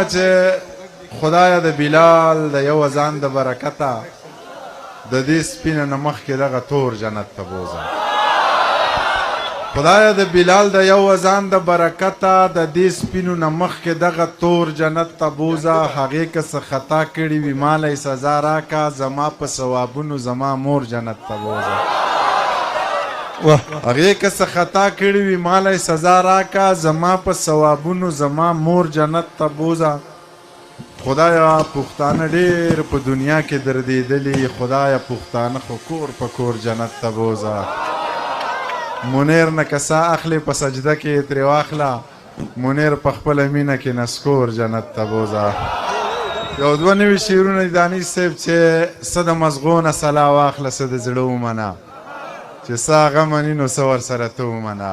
چې خدای د بلال د یو اذان د برکته د دې سپینه نه مخکې دغه تور جنت ته بوځه. خدای د بلال د یو اذان د برکته د دې سپینو نه مخکې دغه تور جنت ته بوځه. هغې که څه خطا کړي وي مالی سزا راکه، زما په ثوابونو زما مور جنت ته بوځه. هغې که څه خطا کړي وي مالی سزا راکه، زما په ثوابونو زما مور جنت ته بوځه. خدایا پښتانه ډېر په دنیا کې دردېدلي، خدایا پښتانه خو کور په کور جنت ته بوځه. منیر نه که ساه اخلي په سجده کې ترې واخله، منیر په خپله مینه کې نسکور جنت ته بوځه. یو دوه نوي شعرونه دي دانش صاحب چې څه د مزغو نه سلا واخله څه د زړه ومنه، چې څه هغه مني نو څه ورسره ته ومنه.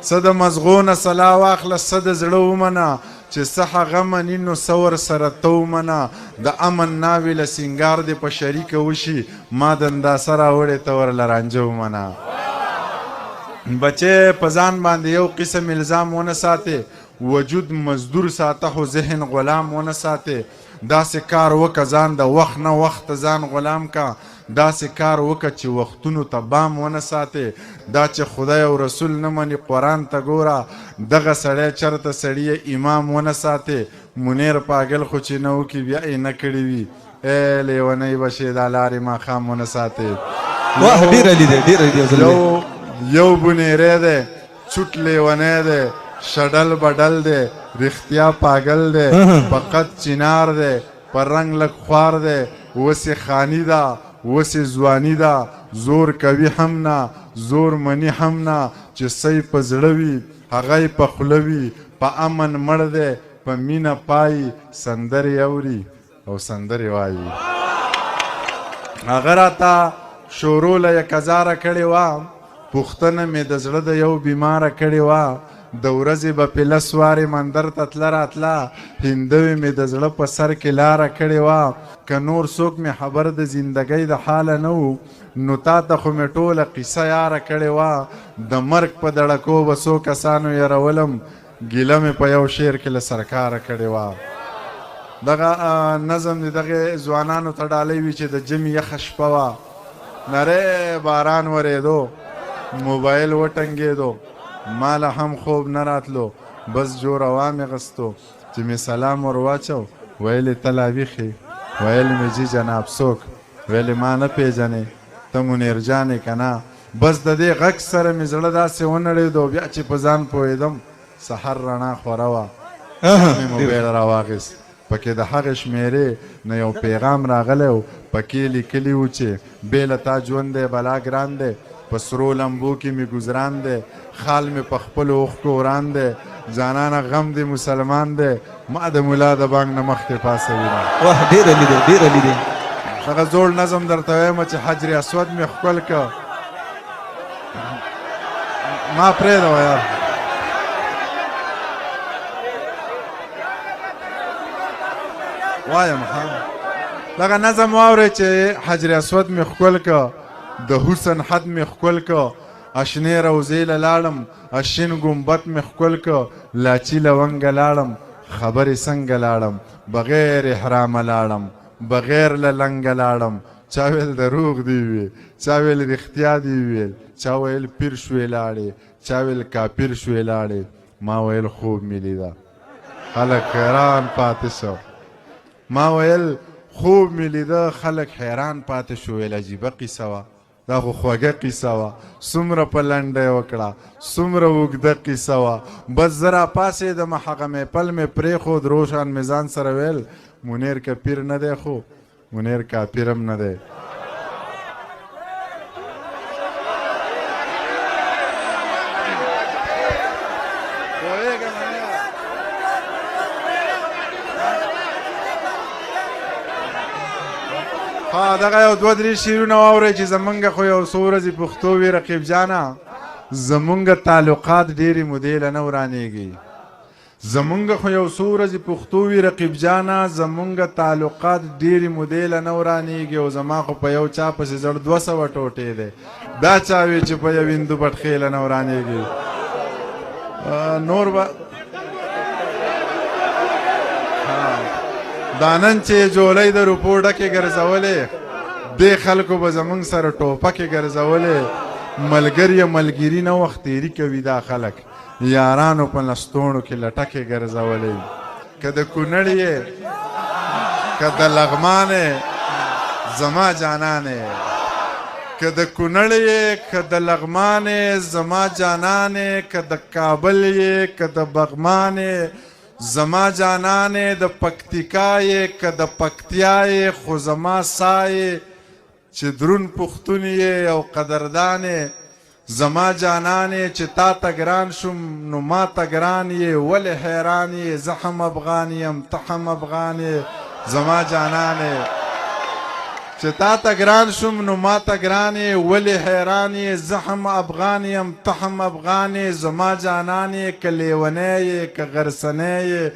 څه د مزغو نه سلا واخله څه د زړه ومنه، چې څه هغه مني نو څه ورسره ته ومنه. د امن ناوې له سینګار دې په شریکه وشي، ما د انداسه راوړې ته ورله رانجه ومنه. بچې په ځان باندې یو قسم الزام ونه ساتې، وجود مزدور ساته خو ذهن غلام ونه ساتې. داسې کار وکه ځان د وخت نه وخت ځان غلام کا، داسې کار وکه چې وختونو ته بام ونه ساتې. دا چې خدای او رسول نه مني قرآن ته ګوره، دغه سړی چرته سړي امام ونه ساتې. منیر پاگل خو چې نه وکړي بیا یې نه کړي وي، ای لیونی بشې دا لارې ماښام ونه ساتې. یو بنیری دی چوټ لیونی دی، شډل بډل دی، رښتیا پاگل دی، فقط چنار دی، پر رنگ لږ خوار دی. وسې خانی ده وسې ځواني ده، زور کوي هم نه زور مني هم نه. چې سی په زړه وي هغه یې په خوله وي، په امن مړ دی په مینه پایي. سندرې اوري او سندرې وایي. هغه راته شورو له یک هزاره کړې وه، پوښتنه مې د زړه د یو بیماره کړې وه. د ورځې به پې لس وارې مندر ته تله راتله، هندوې مې د زړه په سر کې لاره کړې وه. که نور څوک مې خبر د زندګۍ د حاله نه و، نو تا ته خو مې ټوله قصه یاره کړې وه. د مرګ په دړکو به څو کسانو یرولم، ګیله مې په یو شعر کې له سرکاره کړې وه. دغه نظم د دغې ځوانانو ته ډالۍ وي چې د جمع یخه شپه وه، نری باران ورېدو، موبایل وټنګېدو، ماله هم خوب نه راتلو، بس جوړه مې غستو. چې مې سلام ور واچو ویلې ته لا ویښې، ویل مې جي جناب څوک، ویلې ما نه پېژنې ته منیر جانې که نه. بس د دې غږ سره مې زړه داسې ونړېدو، بیا چې په ځان پوهېدم سحر رڼا خوره وه. مې موبایل راواخیست، پکې د هغې شمېرې نه یو پیغام راغلی و، پکې لیکلي و چې بې له تا ژوند دی بلا ګران دی، په سرو لمبو کې مې ګزران دی، خال مې په خپلو اوښکو وران دی، جانانه غم دی مسلمان دی، ما د ملا د بانګ نه مخکې پاسوي نه. ډېر علي دی ډېر علي دی. هغه زوړ نظم درته وایم چې حجر اسود مې ښکل که، ما پرېږده یار. وایم دغه نظم واورئ چې حجر اسود مې ښکل که، د حسن حد مې ښکل که، اشنې روضې له لاړم، اشین ګمبت مې ښکل که، لاچي لونګه لاړم، خبرې څنګه لاړم، بغیر احرامه لاړم، بغیر له لنګه لاړم. چا ویل دروغ دی ویل، چا ویل رښتیا دی ویل، چا ویل پیر شوې لاړې، چا ویل کافر شوې لاړې. ما ویل خوب مې لیده، خلک حیران پاتې شو. ما ویل خوب مې لیده، خلک حیران پاتې شو. ویل عجیبه قیصه وه، دا خو خوږه قیصه وه، څومره په لنډه یې وکړه، څومره اوږده قیصه وه. بس زه راپاڅېدم، هغه محفل مې پرېښود، روشن مې ځان سره ویل منیر که پیر نه دی خو منیر کافر هم نه دی. دغه یو دوه درې شعرونه واورئ چې زمونږ خو یو څو ورځې پښتو وي رقیب جانه، زمونږ تعلقات ډېرې مودې له نه ورانېږي. زمونږ خو یو څو ورځې پښتو وي رقیب جانه، زمونږ تعلقات ډېرې مودې له نه ورانېږي. او زما خو په یو چا پسې زړه 200 ټوټې دی، دا چا وی چې په یو هندو پټخې له نه ورانېږي. نور به دا نن چې جولۍ د روپو ډکې ګرځولې دې خلکو به زمونږ سره ټوپکې ګرځولې ملګری ملګري نه وخت تېري کوي دا خلک یارانو په لستوڼو کې لټکې ګرځولې که د کونړ یې که د لغمان یې زما جانان یې که د کونړ یې که د لغمان یې زما جانان یې که د کابل یې که د بغمان یې زما جانان یې د پکتیکا یې که د پکتیا یې خو زما سا یې چې درون پښتون یې او قدردان یې زما جانان یې چې تا ته ګران شوم نو ما ته ګران یې ولې حیران یې زه هم افغان یم ته هم افغان یې زما جانان یې چې تا ته ګران شوم نو ما ته ګران یې ولې حیران یې زه هم افغان یم ته هم افغان یې زما جانان یې که لیونی یې که غرسنی یې